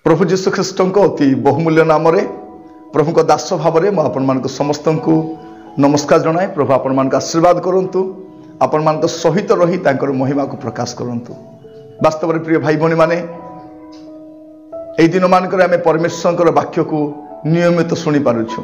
प्रभु जीशु ख्रीष्ट अति बहुमूल्य नाम प्रभु को दास भाव में आपण समस्त को नमस्कार जनाए। प्रभु आपण मान आशीर्वाद करंतु, आपण मान सहित रही तांकर महिमा को प्रकाश करंतु। वास्तव में प्रिय भाई भौणी माने एई दिन मानकर आमे परमेश्वर वाक्य को नियमित शुणी पारुछु।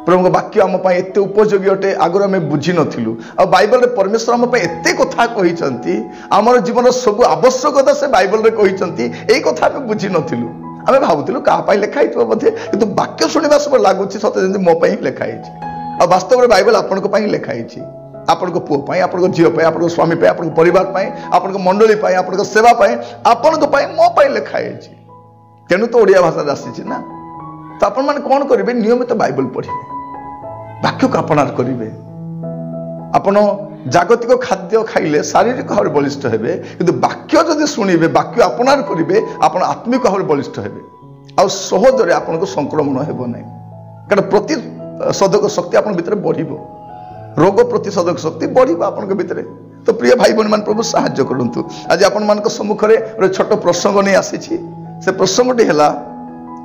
प्रभु वाक्य आम एत उपयोगी अटे, आगर आम बुझी नथिलु। आ बाइबल रे परमेश्वर आम एत कथा कहिसंती, आमर जीवन सब आवश्यकता से बाइबल रे कहिसंती, एई कथा आम बुझी नथिलु। आम भावुलु क्या लिखाई बोधे, किंतु वाक्य शुणा सब लगुच सत जमी मो लिखाई। आ वास्तव में बाइबल आपण लिखाई, आपण पुओ, आपण झील, आपण स्वामी, आपण परिवार, आपण मंडली, आपण सेवा, आपण मो लिखाई। तेणु तो ओडिया भाषा आसी ना, तो आपण मैंने कौन करेंगे, नियमित बाइबल पढ़े, वाक्य को अपनार करेंगे। आपण जागतिक खाद्य खाइले शारीरिक भाव बलिष्ठ हेबे, किंतु वाक्य जदि शुणिबे, वाक्य अपनार करेंगे, आपण आत्मिक भाव बलिष्ठ हेबे। आ सहजरे आपण को संक्रमण हेबो नै, कारण प्रतिशोधक शक्ति आपण भितर बढ़िबो, रोग प्रतिशोधक शक्ति बढ़िबो आपण भितर। तो प्रिय भाई बहन मान प्रभु साहाय्य करंतु। आज आपण मान सम्मुख रे एक छोट प्रसंग नहीं आसीछि। से प्रसंगटी है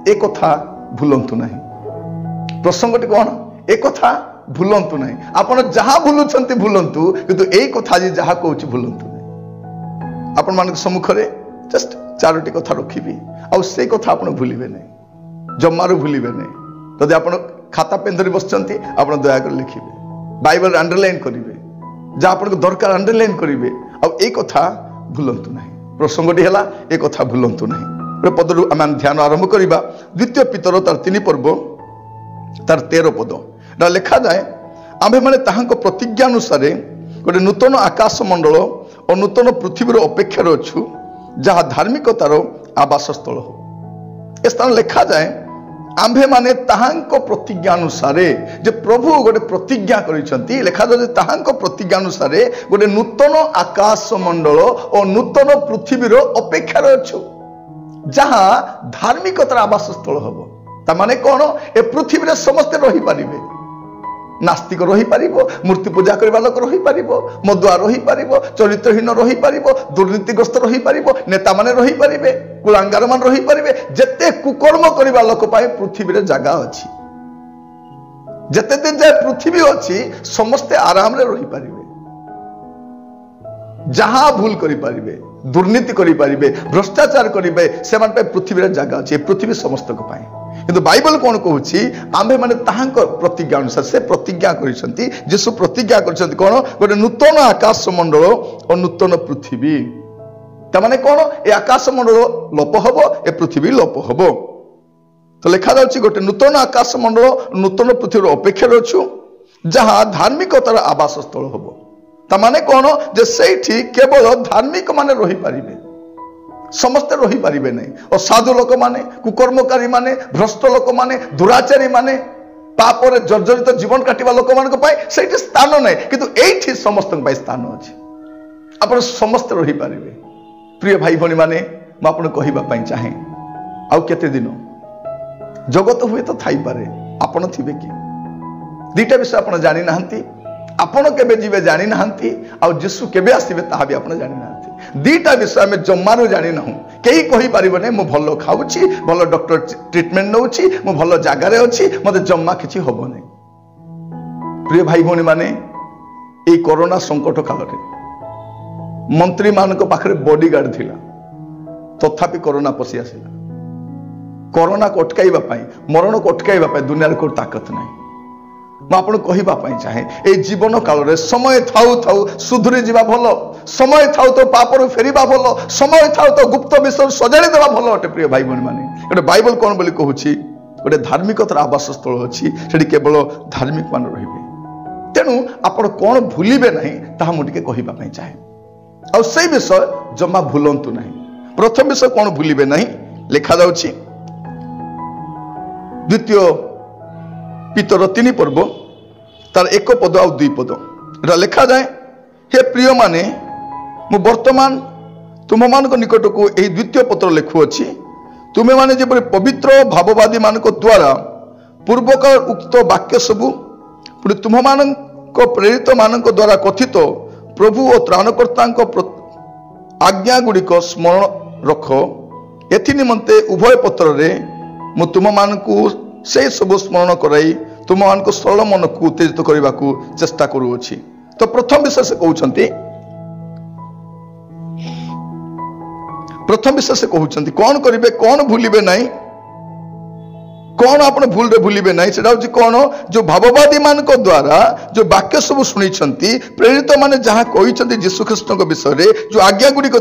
एक कथा भूलंतु नहीं। प्रसंगटी कौन? एक कथा भूलंतु नहीं। आपण जहाँ भूलुछंती भूलंतु, किंतु एक कथा जी जहाँ कहूँ भूलंतु नहीं। आपण मान सम्मुख रे जस्ट चारोटी कथा रखिबी, आ से कथा आपण भूलिबे नहीं, जमारू भूलिबे नहीं। जदि आपण खाता पेन धरी बसचंती, आपण दया कर लिखिबे, बाइबल अंडरलाइन करिवे, जहाँ आपण को दरकार अंडरलाइन करिवे, आ एक कथा भूलंतु नहीं। प्रसंगटी है एक कथा भूलंतु नहीं। पदरू आम ध्यान आरंभ करवा। द्वितीय पितर तार 3 पर्व तार 13 पद लिखा जाए, आम्भे माने ताहांको प्रतिज्ञा अनुसार गोटे नूतन आकाश मंडल और नूतन पृथ्वी अपेक्षा अच्छु, जहाँ धार्मिकतार आवास स्थल हो। ए स्थान लिखा जाए, आम्भे माने ताहांको प्रतिज्ञा अनुसार, जे प्रभु गोटे प्रतिज्ञा करिसंती, लिखा जाए ताहांको प्रतिज्ञा अनुसार गोटे नूतन आकाश मंडल और नूतन पृथ्वी अपेक्षा अच्छु, जहाँ धार्मिकतार आवास स्थल हम। ताने कौन? ए पृथ्वी समस्ते रही पारिबे। नास्तिक रही पारिबो, मूर्ति पूजा करबा लोक रही पारिबो, मदुआ रही पारिबो, चरित्रहीन रही पारिबो, दुर्नीतिग्रस्त रही पारिबो, नेता माने रही पारिबे, कुलांगार मान रही पारिबे। जेते कुकर्म करबा लोक पाए पृथ्वी जगह अछि। जेते दिन जाए पृथ्वी अछि, समस्ते आराम रे रही पारिबे। जहाँ भूल करि पारिबे, दुर्नीति करि पारिबे, भ्रष्टाचार करिबे, से मान पे पृथ्वी जगह अछि। पृथ्वी समस्त को पाए। किंतु बाइबल कौन कहूछि, आम्भे माने ताहांको प्रतिज्ञा अनुसार से प्रतिज्ञा करिसंती, यीशु प्रतिज्ञा करिसंती कौन? गोटे नूतन आकाश मंडल और नूतन पृथ्वी। ताने कौन? ए आकाश मंडल लोप हबो, ए पृथ्वी लोप हबो। तो लिखा जाउछि गोटे नूतन आकाश मंडल नूतन पृथ्वी अपेक्षा अच्छु, जहाँ धार्मिकतार आवास स्थल हबो। ताने कौन? जे सेठी केवल धार्मिक माने रही पारिबे, समस्ते रही पारिबे नहीं। और साधु लोक माने, कुकर्मकारी माने, भ्रष्ट लोक माने, दुराचारी माने, पाप रे जर्जरित जीवन काटिबा लोक मान को पाए सेठी स्थान नहीं, किंतु एठी समस्त पाए स्थान अछि। आपण समस्त रही पारिबे। प्रिय भाई भणी माने, म आपण कहिबा पई चाहे, आउ केते दिन जगत हुए तो थाई पारे, आपण थिबे कि? दुईटा विषय आपण जानि नाहंती, आपण केबे जीवे जानि नाहंती, आ यीशु केबे आसीबे ताहा भी आपण जानि नाहंती। दुईटा विषय में जमारो जानि नाहु। केही कहि पारिबो नै, मु भलो खाउछि, भलो डॉक्टर ट्रीटमेंट नउछि, मु भलो जागा रे अछि, मते जम्मा किछि होबो नै। प्रिय भाई भणी माने, ए कोरोना संकट काल रे मंत्री मानक पाखरे बॉडीगार्ड थिला, तथापि कोरोना पसी आसिला। कोरोना को अटकाइबा पई, मरण को अटकाइबा पई दुनिया रे को ताकत नै। मैं कहवा चाहे, ये जीवन काल रे समय थाउ थाउ सुधुरी जीवा भल, समय थाउ तो पापर फेरिबा भल, समय थाउ तो गुप्त विषय सजाड़ी देवा भल अटे। प्रिय भाई बहन माने, गोटे बाइबल कौन बोली कहूछि, गोटे धार्मिकतार आवास स्थल अच्छी, सेठी केवल धार्मिक मान रहिबे। तेणु आपण कौन भूलिबे नहीं, ताहा मु टिके कहवा पई चाहे। आ से विषय जमा भूलंतु नहीं। प्रथम विषय कौन भूलिबे नहीं, लिखा जाउछि द्वितीय पितर 3 पर्व तार 1 पद आ 2 पद लिखा जाए, हे प्रिय माने, मु वर्तमान तुम मान निकट को यही द्वितीय पत्र लिखुअछि। तुम्हें माने जेपरि पवित्र भाववादी मान द्वारा पूर्वकाल उक्त वाक्य सबू पुणी तुम मान प्रेरित मान द्वारा कथित प्रभु और त्राणकर्ता आज्ञा गुड़िक स्मरण रख, एथि निमंते उभय पत्र रे मु तुम मानकु से सब स्मरण कराई तुम मानकु सरल मन को उत्तेजित करने को चेष्टा करूँगी। तो प्रथम विषय से कहते कौन करेंगे कौन भूलिबे नहीं कौन आप भूल रे भूलिबे नहीं सेटा होची कौन जो भाववादी मान द्वारा जो वाक्य सब शुणी प्रेरित माने जहाँ कहते यीशु ख्रीष्ट विषय रे जो आज्ञा गुड़िक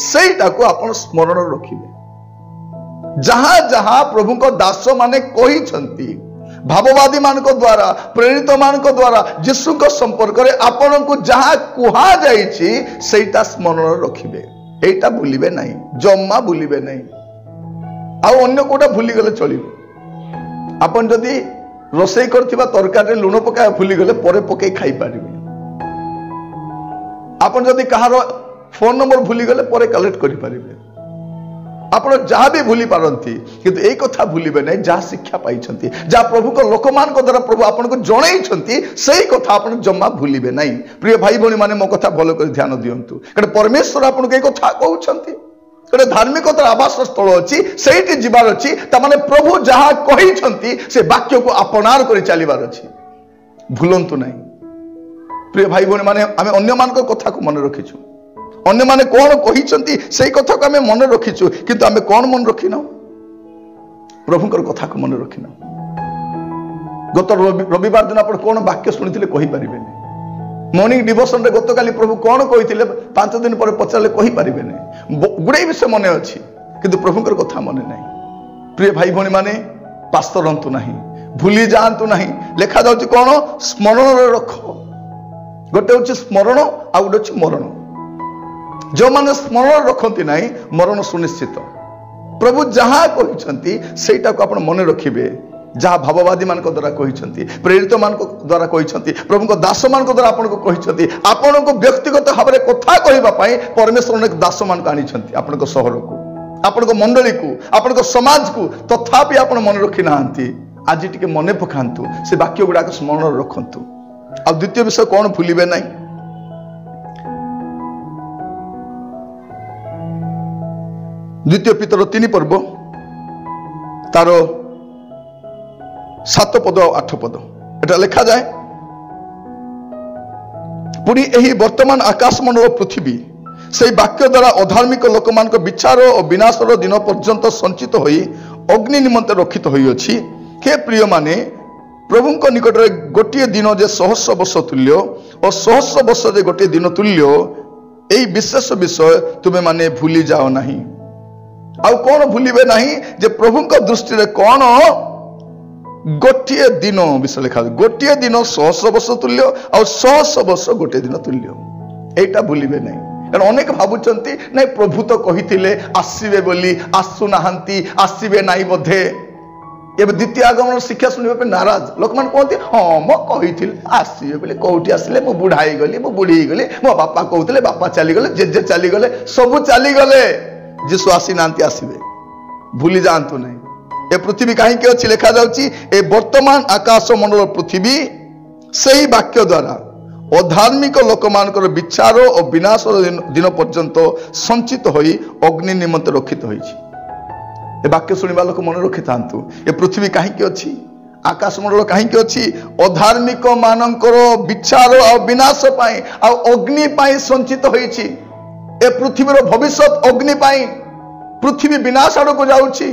सेटा को आप स्मरण रखिबे। जहाँ जहाँ प्रभु को दास माने कहते भाववादी मान द्वारा प्रेरित मान द्वारा यीशु संपर्क में आपण को जहाँ कुहा जाइछि सेटा स्मरण रखिबे। एटा भूलिबे नहीं जम्मा भूलिबे नहीं आउ अन्य कोटा भूली गले चलिबो। आपन जदि रोसई करथिबा तरकारी लुण पका भूली गले परे पके खाई पारिबे। आपन जदि कहार फोन नंबर भूली गले परे कलेक्ट करि पारिबे। आपन जहाँ भी भूली पारंती किंतु एक कथा भूलिबे नहीं जहाँ शिक्षा पाइछंती जहाँ प्रभु को लोक मान को द्वारा प्रभु आपन को जणैछंती सही कथा आपन जम्मा भूलिबे नहीं। प्रिय भाई भौणी माने मो कथा भलो कर ध्यान दियंतु कारण परमेश्वर आपन को एक कथा कहउछंती गोटे धार्मिकतार आवास स्थल अच्छी से जीवार अच्छी ताने प्रभु जहाँ कहते से वाक्य को अपनार कर चलबार अच्छी भूलंतु नहीं। प्रिय भाई भौणी माने आम अन्य मान कथा को मन रखीचु अन्य माने कौन कहते से कथा को आम मन रखीचु किंतु आम कौन मन रखिना प्रभुकर कथा को मन रखिना। गत रविवार दिन आप कौन वाक्य शुणी कहीपर मॉर्निंग डिवोशन रे गत काली प्रभु कौन कही 5 दिन पर पचारे कहीपर गुड़े विषय मन अच्छी किंतु प्रभुकर कथा मन नहीं। प्रिय भाई भौणी माने पास्त रहतु नहीं भूली जातु नहीं लिखा जाऊँ कौन स्मरण रख गोटे हूँ स्मरण आ गोटे मरण जो मैंने स्मरण रखती नहीं मरण सुनिश्चित। प्रभु जहाँ कहते सेटा को आप मन रखिए जहाँ भाववादी मान द्वारा कहते प्रेरित मान द्वारा कहते प्रभु को दास मान द्वारा आपन को कहते आपन को व्यक्तिगत भाव में कथा कहवाई परमेश्वर अनेक दास मान आनी आपण सहर को आपण मंडली को आपण समाज को तथापि आप मन रखी ना आज टे मन पकातु से वाक्य गुड़ाक स्मरण रखु। आ द्वितीय विषय कौन भूलिबे नहीं द्वितीय पितर 3 पर्व तार 7 पद 8 पद एटा लिखा जाए पुणी यही वर्तमान आकाश मंडल पृथ्वी से वाक्य द्वारा अधार्मिक लोक मान विचार और विनाशर दिन पर्यंत संचित होई अग्नि निमंते रक्षित होई अछि। हे प्रिय माने प्रभु निकट में गोटे दिन जे 100 वर्ष तुल्य और 100 वर्ष जे गोटे दिन तुल्य यही विशेष विषय तुम्हें माने भूली जाओ नहीं। आउ कौन भूलिबे नहीं जे प्रभु दृष्टि रे कौन गोटे दिन विषय लिखा गोटे दिन 100 वर्ष तुल्य और 100 वर्ष गोटे दिन तुल्य एटा भूलिबे नहीं। कारण अनेक भावुचंती नहीं प्रभु तो कही आसवे बोली आसु नाहांती आसवे नाई बोधे एवं द्वितीय आगमन शिक्षा शुणा पे नाराज लोक मैंने कहते हाँ मो कही आसवे बोले कौटी आसिले मु बुढ़ाई गली मु बुढ़ी गली मो बापा कहते बापा चलीगले जेजे चलीगले सबू चलीगले जीशु आसी ना आसवे भूली जातु नहीं। ए पृथ्वी कहीं अच्छी लिखा जाउची ए वर्तमान आकाश मंडल पृथ्वी सही वाक्य द्वारा अधार्मिक लोक मानकर विचार और विनाश दिन पर्यंत संचित होई अग्नि निमंते रक्षित होईछि। ए वाक्य सुनिबा लोक मन रखि थांतु ए पृथ्वी कहीं अच्छी आकाश मंडल कहीं अच्छी अधार्मिक मानकर विचार और विनाश पाई आ अग्नि पाई संचित होईछि। ए पृथ्वीर भविष्यत अग्नि पाई पृथ्वी विनाश आड़ को जाउछि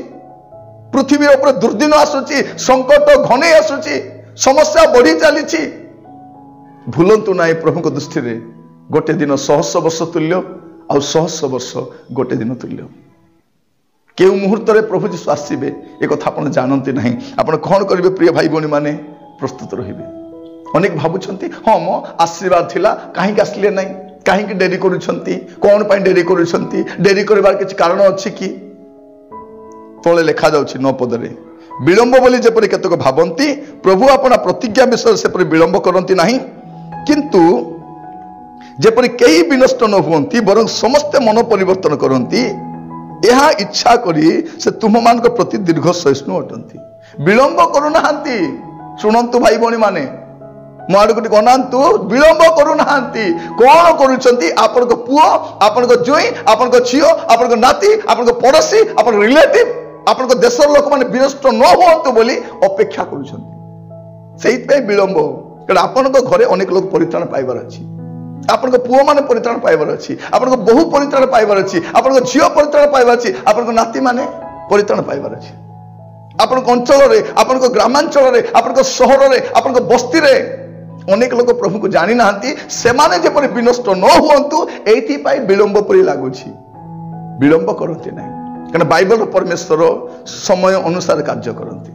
पृथ्वी ऊपर दुर्दिन आसुची संकट घने आसुची समस्या बढ़ी चली भूलंतु ना प्रभु दृष्टि रे गोटे दिन 100 वर्ष तुल्य और 100 वर्ष गोटे दिन तुल्य। केउ मुहूर्त रे प्रभु जीशु आसबे एक कथा आपण जानते नहीं आपण कौन करेंगे प्रिय भाई भौणी माने प्रस्तुत रहिबे। अनेक भावुंट हाँ मो आशीर्वाद थिला कहीं आसले नहीं कहीं डेरी करुछंती कौन पाई डेरी करुछंती डेरी करबार किछि कारण अछि कि तले लिखा जाउछि 9 पदरे विलंब बोली जेपरि केतक भावंती प्रभु अपना प्रतिज्ञा विषय से विलंब करती नहीं किंतु जेपरि कई विनष्ट न हुअंती बरं समस्ते मन परिवर्तन करती यह इच्छा करी से तुम मान प्रति दीर्घ सहिष्णु अटंती विलंब करूना। शुणंतु भाई भौणी माने मो आड़ को अनातु विलंब करूना कौन करुँच आपण पुओ आपण जुई आपण झील आपण नाती आपण पड़ोसी आपण रिलेटिव आपण देशर लोक मैंने विनष्ट न हुंतु बोली अपेक्षा करुँच विलंब कारण आपण घरे अनेक लोग परित्राण पाइबार अच्छी आपण पुओ मैंने परित्राण पाइबार अच्छी आपण बहु परित्राण पाइबार अच्छी आपण झील परित्राण पाइबार अच्छी आपण नाती मैंने परित्राण पाइबार अच्छी आपण अंचल आपण ग्रामांचल आपण सहर आपण बस्ती अनेक लोग प्रभु को जानी ना से विनष्ट न हुंतु ये विलंब परी लगुच विलंब करती ना कारण बाइबल परमेश्वर समय अनुसार कार्य करती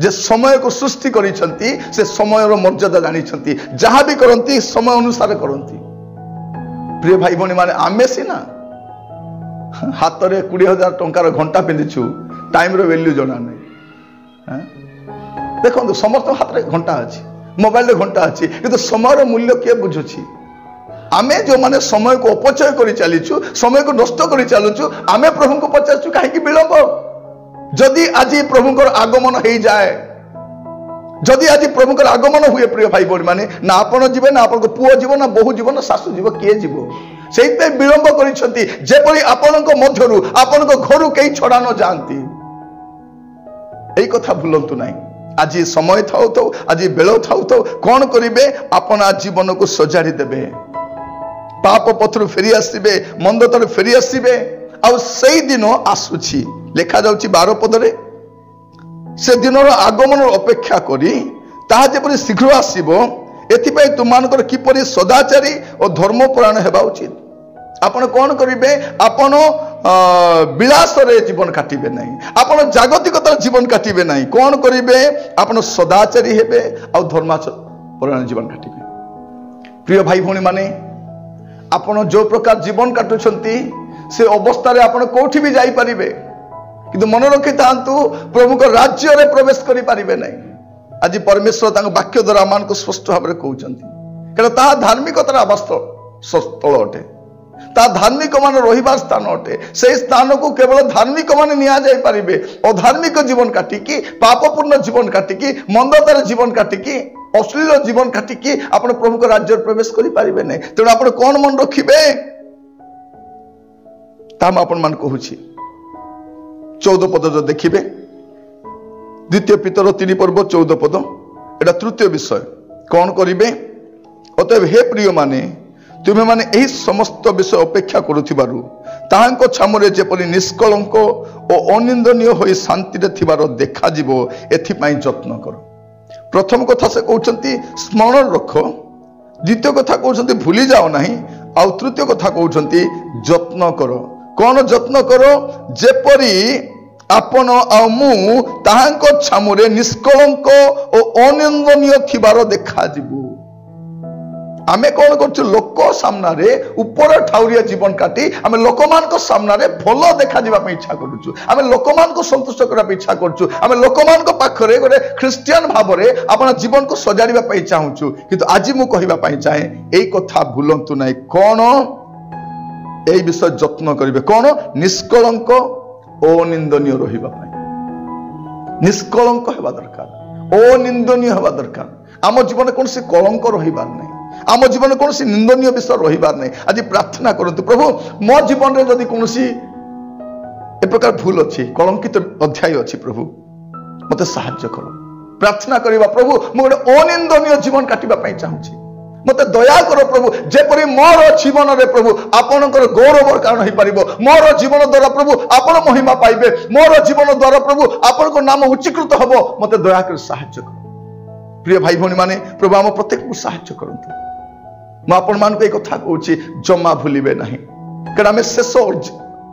जे समय को सृष्टि करिसेंती से समय मर्यादा जानी जहाँ भी करती समय अनुसार करती प्रिय भाई भौणी माने आमे सीना हाथ में 20,000 टंकार घंटा पिंधिचु टाइम रो वैल्यू जना नहीं देखो समस्त हाथ में घंटा अच्छी मोबाइल घंटा अच्छी कि समय मूल्य किए बुझुची आमे जो माने समय को अपचय कर चलीचु समय को नष्ट कर चलुचु आमे प्रभु को पचारचु कहीं विलंब जदि आज प्रभु आगमन हो जाए जदि आज प्रभु आगमन हुए प्रिय भाई भौणी माने ना आपण जीवे ना आपण पुओ जीव ना बहु जीव ना शाशु जीव किए जीव से विलंब करपरी आपण मध्यरु आपण घर कई छड़ा न जाती यही कथा भूलंतु नहीं आज समय थाउ थाउ आज बेल थाउ थाउ कौन करेंगे अपना जीवन को सजाड़ी देवे पाप पथर फेरी आसबे मंदतर फेरी आसबे आई दिन आसुची लिखा जाउची 12 पदरे से दिन आगमन अपेक्षा करी ताहा जेपरि शीघ्र आसीबो एथिपई तुमानकर किपरि सदाचारी और धर्मपरायण हेबा उचित आपण कौन करेंगे आपण विलास जीवन काटिबे नहीं आपण जागतिकतार जीवन काटिबे नहीं कौन करेंगे आपण सदाचारी हेबे आ धर्मपरायण जीवन काटिबे प्रिय भाई भौणी माने आपण जो प्रकार जीवन काटुछंती से अवस्था रे आपण कोठी भी जाई परिबे किंतु मन रखि तांतु प्रभु को राज्य रे प्रवेश करि परिबे नहीं आज परमेश्वर तांग वाक्य द्वारा मान को स्पष्ट भाव रे कहउछंती कारण ता धार्मिकतार आवास्थल अटे ता धार्मिक मान रहिबार स्थान अटे से स्थान को केवल धार्मिक मान निया जाई परिबे अधार्मिक जीवन काटिकी पापपूर्ण जीवन काटिकी मंदतार जीवन काटिकी अश्लील जीवन काटिकी आपण प्रभु को राज्य प्रवेश करि परिबे नै तेणु आपण कोन मन रखिबे ताम आपण मान कहूची 14 पद जो देखिबे द्वितीय पितर 3 पर्व 14 पद एटा तृतीय विषय कौन करिबे अतएव हे प्रिय माने तुम्हें माने यही समस्त विषय अपेक्षा करुथिबारु ताहांको छामुरे जेपरि निष्कलंक और अनिंदनीय होई शांति रे थिबार देखा जिवो एथिपाई यत्न करो प्रथम कथा से कहउछंती स्मरण रख द्वितीय कथा कहउछंती भूली जाओ नहीं आ तृतीय कथा कहउछंती यत्न करो कौन यत्न करो जेपरि आपण आ मु ताहांको छामुरे निष्कलंक और अनिंदनीय थिबार देखा जिवो आमे कौन कर लोक सामना रे ऊपर ठाउरिया जीवन काटी आमे लोक मान को सामना रे भल देखा जीवा पे इच्छा करूछु आमे लोक मान को संतुष्ट करा पे इच्छा करछु आमे लोक मान को पाखरे गोटे ख्रिस्टियन भाव रे अपना जीवन को सजाड़िबा पे चाहूछु किंतु आज मु कहिबा पे चाहे एई कथा भूलंतु नै कौन एई विषय यत्न करिवे कौन निष्कलंक अनिंदनीय रहिबा पे निष्कलंक हेबा दरकार अनिंदनीय हेबा दरकार आम जीवन कौन से कलंक रहिबार नै आम जीवन कौन सी निंदनीय विषय रहिबार नहीं आज प्रार्थना करंतु प्रभु मो जीवन रे जदि कौन सी ए प्रकार भूल अच्छी कलंकित अध्याय अच्छी प्रभु मते साहाय्य करो प्रार्थना करिबा प्रभु मो गोटे अनिंदनीय जीवन काटिबा पई चाहूची मते दया करो प्रभु जेपरि मोर जीवन रे प्रभु आपनकर गौरव कारण होई परिबो मोर जीवन द्वारा प्रभु आपन महिमा पाइबे मोर जीवन द्वारा प्रभु आपनको नाम उच्चीकृत हबो मते दया कर साहाय्य करो प्रिय भाई भौणी माने प्रभु आम प्रत्येक को साहाय्य करंतु मैं आपण मान को एक कथा कहूची जमा भूलिबे नहीं कारण आमे शेष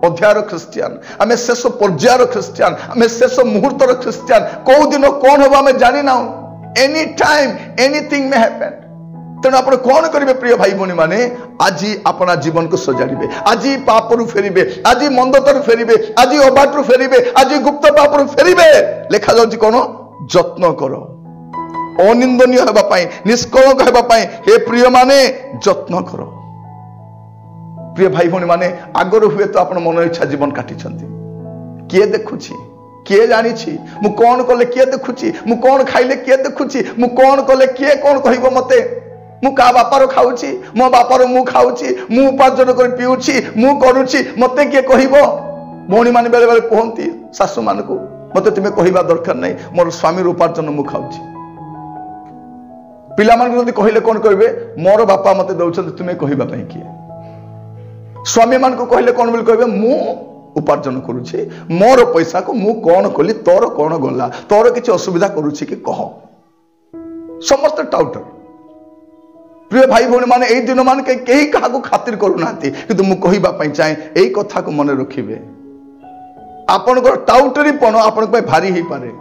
अध्यायर ख्रिस्टियन आमे शेष पर्यायर ख्रिस्टियन आमे शेष मुहूर्तर ख्रिस्टियन को दिन कौन होबा आमे जानि ना any time anything may happen तेणु आप कौन करेंगे प्रिय भाई भौणी माने आज अपना जीवन को सजाड़े आज पापरु फेरिबे आज मंदतर फेरिबे आज अबाटरु फेरिबे आज गुप्त पापरु फेरिबे लिखा जाउची कौन यत्न करो अनिंदनीय हेबा पाई निष्कलंक हेबा पाई हे प्रिय माने यत्न करो प्रिय भाई भौणी माने आगर हुए तो आपण मन इच्छा जीवन काटी छंती किए देखुची किए जानी मु कौन कले किए देखुची मु कौन खाइले किए देखुची मु कौन कले किए कौन कहबो मते मु का बापार खाऊची मो बापार मु खाऊची मु उपार्जन कर पिउची मु करूची मते किए कहबो भौणी माने बेले बेले कहती सासु मान को मते तुम्हें कहबा दरकार नहीं मोर स्वामी उपार्जन मु खाऊची पिला मान जदि कहले कौन करबे मोर बापा मते दउछन तुम्हें कहबा पई किए स्वामी मान को कहले कौन बोली कहबे मु उपार्जन करुछे मोर पैसा को मु कौन कली तोर कौन गला तोर किसी असुविधा करुछे कि कह समस्त टाउटर प्रिय भाई भौणी माने एई दिन मान के केही काहा को खातिर करू नाती किंतु मु कहबा पई चाहे एई कथा को मन रखिबे आपन को टाउटरी पण आपन पे भारी ही पारे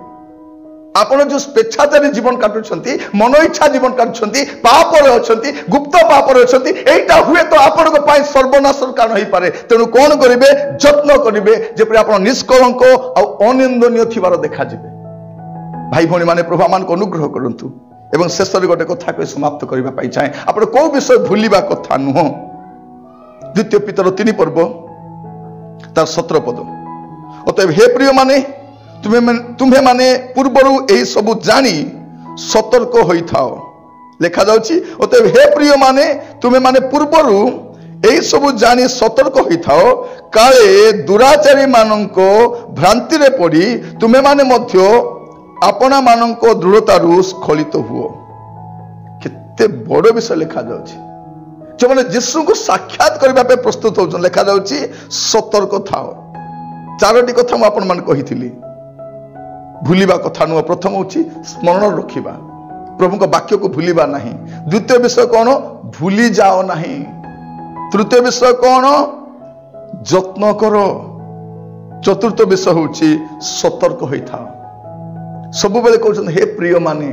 आपण जो स्वेच्छाचारी जीवन काटुछंती मन इच्छा जीवन काटुछंती पाप रे अछंती गुप्त पाप रे अछंती एटा हुए तो आपण को पाई सर्वनाश कारण होई पारे तेनु कोन करिवे यत्न करिवे जे पर आपण निष्कलंक आ अनिंदनीय थिबार देखा जिवे भाई भौणी माने प्रभु मान को अनुग्रह करंतु एवं शेष रे गोटे कथा को समाप्त करबा पाई चाहे आपण को विषय भूलिबा कथा नुह द्वितीय पीतर 3 पर्व तार 17 पद अतएव हे प्रिय माने तुम्हें माने पूर्वरु एही सब जानी सतर्क होई थाओ लिखा जाउची अतएव हे प्रिय माने तुम्हें माने पूर्वरु एही सब जानी सतर्क होई थाओ काले दुराचारी माननको भ्रांति रे पड़ी तुम्हें माने मध्य आपना माननको दृढ़तारु स्खलित हुओ केते बड़ विषय लिखा जाउची जो माने यीशु को साक्षात करबा पे प्रस्तुत होछन लिखा जाउची सतर्क थाओ चारोटी कथा मु आपन मान कहिथिली भूलिबा कथा नुह प्रथम होची स्मरण रखिबा प्रभु को वाक्य को भूलिबा नहीं द्वितीय विषय कौन भूली जाओ नहीं तृतीय विषय कौन यत्न करो चतुर्थ विषय होची सतर्क होई था सब बेले कहउछन हे प्रिय माने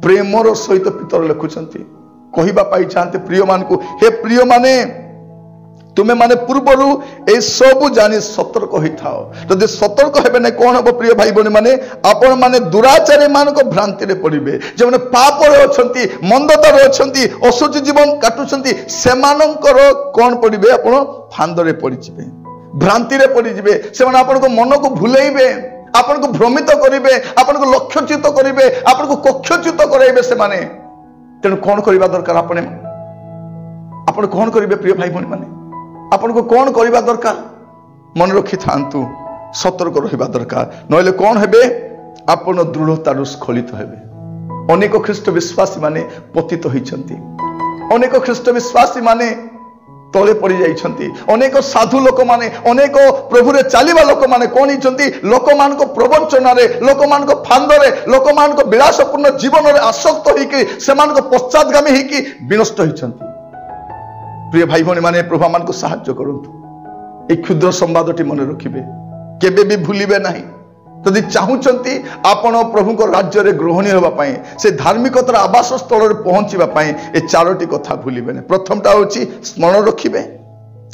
प्रेमर सहित पितर लिखुछंती कहिबा पाई चाहते प्रिय मान को हे प्रिय माने तुम्हें माने पूर्वरु ए सब जानी सतर्क होई थाओ जदि सतर्क हेबे नै कोन हो प्रिय भाई बने माने आपण माने दुराचारी मान को भ्रांति रे पड़िबे जे माने पाप रे अछंती मंदता रे अछंती असुचि जीवन काटुछंती सेमानंकर कोन पड़िबे आपण फांद रे पड़ी जिबे भ्रांति रे पड़ी जिबे से माने आपण को मन को भुलेइबे आपण को भ्रमित करिवे आपण को लक्ष्यच्युत करिवे आपण को कक्षच्युत कराइबे से माने तेनु कोन करबा दरकार आपण कोन करिवे प्रिय भाई बने माने आपण को कौन करबा दरकार मन रखी थांतु सतर्क रहिबा दरकार नहले कौन हेबे आपण दृढ़तारु स्खलित हेबे अनेक ख्रीष्ट विश्वासी माने पतित होइछंती अनेक ख्रीष्ट विश्वासी माने तले पड़ी जाइछंती अनेक साधु लोक माने अनेक प्रभु रे चालीबा लोक माने कोन हिचंती लोक मान को प्रवंचना रे लोक मान को फांद रे लोक मान को विलासपूर्ण जीवन रे आसक्त होइकी सेमान को पश्चातगामी होइकी विनष्ट होइछंती प्रिय भाई भौणी माने प्रभु मान को साहाय्य करंतु ए क्षुद्र संवादटी मन रखिबे केबे भी भूलिबे नाही यदि चाहूचंती आपण प्रभु को राज्य रे ग्रहणी होबा पई से धार्मिकतार आवास स्थल रे पहुंचीबा पई ए चारोटी कथा भूलिबे नै प्रथमटा होची स्मरण रखिबे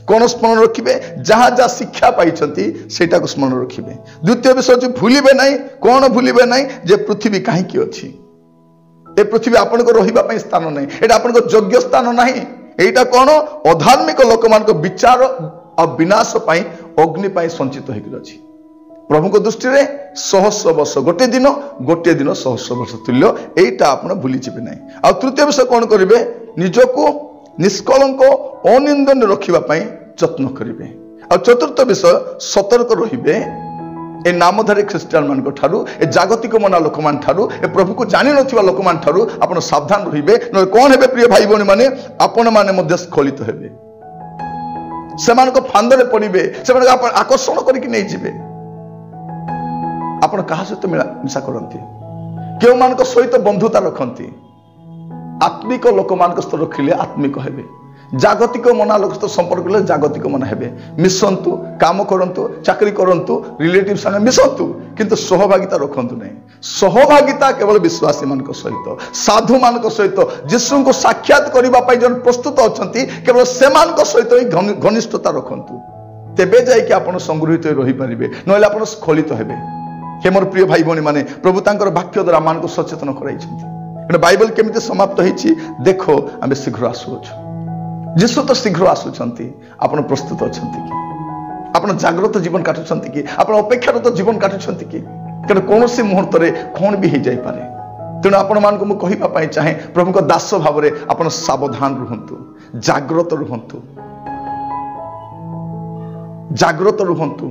कोन स्मरण रखिबे जहां जहां शिक्षा पाइछंती सेटा को स्मरण रखिबे द्वितीय विषय होची भूलिबे नाही कोन भूलिबे नाही जे पृथ्वी काहे की अछि ए पृथ्वी आपण को रहिबा पई स्थान नाही एटा आपण को योग्य स्थान नाही एटा कोन अधार्मिक लोक मान को विचार और विनाश पाई अग्नि पाई संचित होइक अछि प्रभु को दृष्टि रे सहस्र वर्ष गोटे दिन सहस्र वर्ष तुल्य एटा आपण भूली जिबे नै आ तृतीय विषय कोन करिवे निजको निष्कलंक अनिंदन रखिबा पाई यत्न करिवे आ चतुर्थ विषय सतर्क रहिबे ए नामधारी ख्रीस्टियन मान को ठारू ए जागतिक मना लोक मान ठारू ए प्रभु को जानि नथिबा लोक मान ठारू आपण सावधान रहिबे न कोन हेबे प्रिय भाई बहन माने आपण माने मध्य स्खलित हेबे सेमान को फांद रे पड़िबे सेमान को आपण आकर्षण करिक नै जिबे आपण कहा सहित मिशा करती केउ मान को सहित बंधुता रखती आत्मिक लोक मान को रखिले आत्मिक हेबे जागतिक मना लोक सहित संपर्क ले जागतिक मना हेबे मिसंतु काम करंतु चाकरी करंतु रिलेटिव संगे मिसंतु किंतु सहभागिता रखंतु नै सहभागिता केवल विश्वासी मान को सहित साधु मान को सहित यीशु को साक्षात करिबा पई जन प्रस्तुत अछंती केवल से मान को सहित ही घनिष्ठता रखंतु तेबे जाय कि आपण संग्रहित रहि परिबे नहले आपण स्खलित हेबे हे मोर प्रिय भाई भौणी माने प्रभु तांकर वाक्य द्वारा मान को सचेतन कराइछंती बाइबल केमिति समाप्त होइछि देखो आमे शीघ्र आसुछु यीशु तो शीघ्र आसुछंती आपण प्रस्तुत अछंती कि ଆପଣ ଜାଗ୍ରତ ଜୀବନ କାଟୁଛନ୍ତି କି ଆପଣ ଅପେକ୍ଷାରତ ଜୀବନ କାଟୁଛନ୍ତି କି କାରଣ କୌଣସି ମୁହୂର୍ତ୍ତରେ କ'ଣ ବି ହେଇଯାଇପାରେ ତେଣୁ ଆପଣମାନଙ୍କୁ ମୁଁ କହିବା ପାଇଁ ଚାହେଁ ପ୍ରଭୁଙ୍କ ଦାସ ଭାବରେ ଆପଣ ସାବଧାନ ରୁହନ୍ତୁ ଜାଗ୍ରତ ରୁହନ୍ତୁ ଜାଗ୍ରତ ରୁହନ୍ତୁ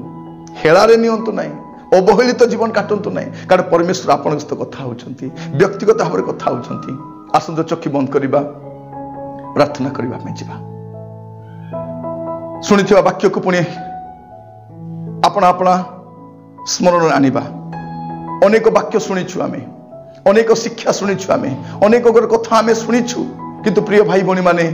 ହେଳାରେ ନିଅନ୍ତୁ ନାହିଁ ଅବହେଳିତ ଜୀବନ କାଟନ୍ତୁ ନାହିଁ କାରଣ ପରମେଶ୍ୱର ଆପଣଙ୍କ ସହିତ କଥା ହେଉଛନ୍ତି ବ୍ୟକ୍ତିଗତ ଭାବରେ କଥା ହେଉଛନ୍ତି ଆସନ୍ତୁ ଚକ୍ଷୁ ବନ୍ଦ କରିବା ପ୍ରାର୍ଥନା କରିବା ପାଇଁ ଯିବା ଶୁଣିଥିବା ବାକ୍ୟକୁ ପୁଣି ଆପଣ ଆପଣା ସ୍ମରଣରେ ଆଣିବା ଅନେକ ବାକ୍ୟ ଶୁଣିଛୁ ଆମେ ଅନେକ ଶିକ୍ଷା ଶୁଣିଛୁ ଆମେ ଅନେକ କଥା ଆମେ ଶୁଣିଛୁ କିନ୍ତୁ ପ୍ରିୟ ଭାଇ ଭଉଣୀ ମାନେ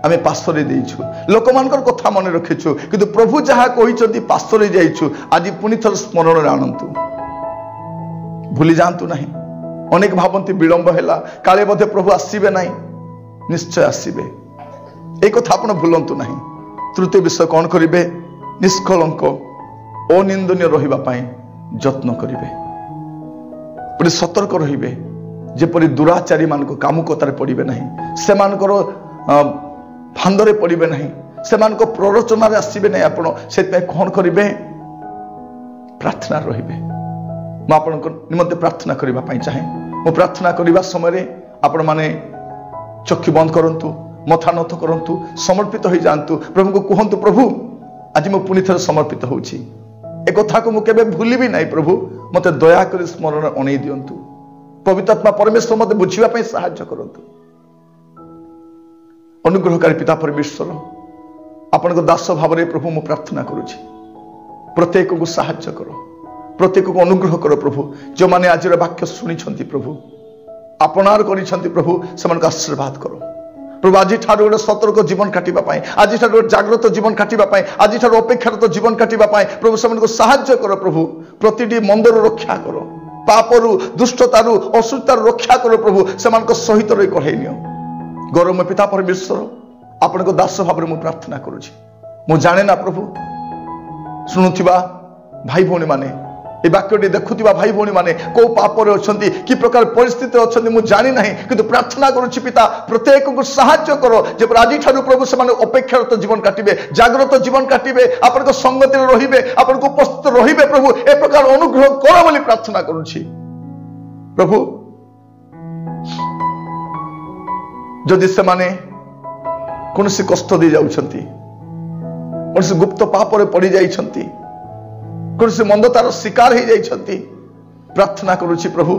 ଆମେ ପାଶୋରି ଦେଇଛୁ ଲୋକମାନଙ୍କର କଥା ମନେ ରଖିଛୁ କିନ୍ତୁ ପ୍ରଭୁ ଯାହା କହିଛନ୍ତି ପାଶୋରି ଯାଇଛୁ ଆଜି ପୁଣି ଥର ସ୍ମରଣରେ ଆଣନ୍ତୁ ଭୁଲି ଯାଆନ୍ତୁ ନାହିଁ ଅନେକ ଭାବନ୍ତି ବିଳମ୍ବ ହେଲା କାଳେ ବୋଧେ ପ୍ରଭୁ ଆସିବେ ନାହିଁ ନିଶ୍ଚୟ ଆସିବେ এই কথা ଆପଣ ଭୁଲନ୍ତୁ ନାହିଁ ତୃତୀୟ ବିଷୟ କ'ଣ କରିବେ ନିଷ୍କଳଙ୍କ ଅନିନ୍ଦନୀୟ ରହିବା ପାଇଁ ଯତ୍ନ କରିବେ ପୁଣି ସତର୍କ ରହିବେ ଯେପରି ଦୁରାଚାରୀ ମାନଙ୍କ କାମୁକତାରେ ପଡ଼ିବେ ନାହିଁ ସେମାନଙ୍କର ଫାନ୍ଦରେ ପଡ଼ିବେ ନାହିଁ ସେମାନଙ୍କ ପ୍ରରୋଚନାରେ ଆସିବେ ନାହିଁ ଆପଣ ସେଥିପାଇଁ କ'ଣ କରିବେ ପ୍ରାର୍ଥନା ରହିବେ ମୁଁ ଆପଣଙ୍କ ନିମନ୍ତେ ପ୍ରାର୍ଥନା କରିବା ପାଇଁ ଚାହେଁ ମୁଁ ପ୍ରାର୍ଥନା କରିବା ସମୟରେ ଆପଣମାନେ ଚକ୍ଷୁ ବନ୍ଦ କରନ୍ତୁ ମଥା ନଥ କରନ୍ତୁ ସମର୍ପିତ ହୋଇଯାଆନ୍ତୁ ପ୍ରଭୁଙ୍କୁ କୁହନ୍ତୁ ପ୍ରଭୁ ଆଜି ମୁଁ ପୁଣି ଥରେ ସମର୍ପିତ ହେଉଛି ଏ କଥାକୁ ମୁଁ କେବେ ଭୁଲିବି ନାହିଁ ପ୍ରଭୁ ମୋତେ ଦୟାକରି ସ୍ମରଣ ଅଣେଇ ଦିଅନ୍ତୁ ପବିତ୍ର ଆତ୍ମା ପରମେଶ୍ୱର ମୋତେ ବୁଝିବା ପାଇଁ ସାହାଯ୍ୟ କରନ୍ତୁ ଅନୁଗ୍ରହକାରୀ ପିତା ପରମେଶ୍ୱର ଆପଣଙ୍କ ଦାସ ଭାବରେ ପ୍ରଭୁ ମୁଁ ପ୍ରାର୍ଥନା କରୁଛି ପ୍ରତ୍ୟେକକୁ ସାହାଯ୍ୟ କର ପ୍ରତ୍ୟେକକୁ ଅନୁଗ୍ରହ କର ପ୍ରଭୁ ଯେଉଁମାନେ ଆଜିର ବାକ୍ୟ ଶୁଣିଛନ୍ତି ପ୍ରଭୁ ଆପଣାର କରିଛନ୍ତି ପ୍ରଭୁ ସେମାନଙ୍କୁ ଆଶୀର୍ବାଦ କର ପ୍ରଭୁ ଆଜିଠାରୁ ଗୋଟେ ସତର୍କ ଜୀବନ କାଟିବା ପାଇଁ ଆଜିଠାରୁ ଗୋଟେ ଜାଗ୍ରତ ଜୀବନ କାଟିବା ପାଇଁ ଆଜିଠାରୁ ଅପେକ୍ଷାରତ ଜୀବନ କାଟିବା ପାଇଁ ପ୍ରଭୁ ସେମାନଙ୍କୁ ସାହାଯ୍ୟ କର ପ୍ରଭୁ ପ୍ରତିଟି ମନ୍ଦରୁ ରକ୍ଷା କର ପାପରୁ ଦୁଷ୍ଟତାରୁ ଅସୁସ୍ଥତାରୁ ରକ୍ଷା କର ପ୍ରଭୁ ସେମାନଙ୍କ ସହିତ ରହି କଢ଼େଇ ନିଅ ଗୌରବ ପିତା ପରମେଶ୍ୱର ଆପଣଙ୍କ ଦାସ ଭାବରେ ମୁଁ ପ୍ରାର୍ଥନା କରୁଛି ମୁଁ ଜାଣେ ନା ପ୍ରଭୁ ଶୁଣୁଥିବା ଭାଇ ଭଉଣୀ ମାନେ এই বাক্যটি দেখুଥିବା ভাই ভଉଣୀ মানে কোন পাপরে অছন্তি কি প্রকার পরিস্থিতি অছন্তি মু জানি নাই কিন্তু প্রার্থনা করুছি পিতা প্রত্যেককে সাহায্য করো যে আজি ঠারু প্রভু সেমানে অপেক্ষারত জীবন কাটিবে জাগ্রত জীবন কাটিবে আপনার সঙ্গতিরে রহিবে আপনার উপস্থিত রহিবে প্রভু এই প্রকার অনুগ্রহ করো বলি প্রার্থনা করুছি প্রভু যদি সেমানে কোনসি কষ্ট দিয়ে যাউছন্তি কোনসি গুপ্ত পাপরে পড়ি যাইছন্তি कौन मंदतार शिकार हो जाइछंती प्रार्थना करुछि प्रभु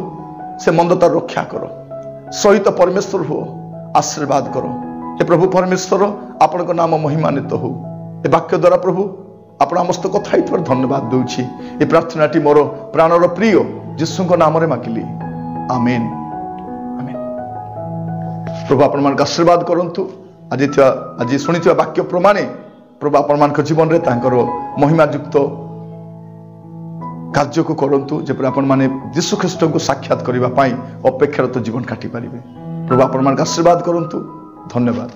से मंदतार रक्षा करो सहित परमेश्वर हो आशीर्वाद करो हे प्रभु परमेश्वर आपण नाम महिमान्वित हो ए वाक्य द्वारा प्रभु आपण समस्त कथा धन्यवाद दूची ए प्रार्थनाटी मोर प्राणर प्रिय जीशु नाम मागिली आमेन आमेन प्रभु आपण मान आशीर्वाद करंतु आज शुणी वाक्य प्रमाणे प्रभु आपण मान जीवन में तांकर महिमायुक्त कार्य को करंतु जेपरि आपण माने यीशु ख्रीष्ट को साक्षात करबा पाई अपेक्षारत जीवन काटी पारिबे प्रभु आपण मान आशीर्वाद करंतु धन्यवाद।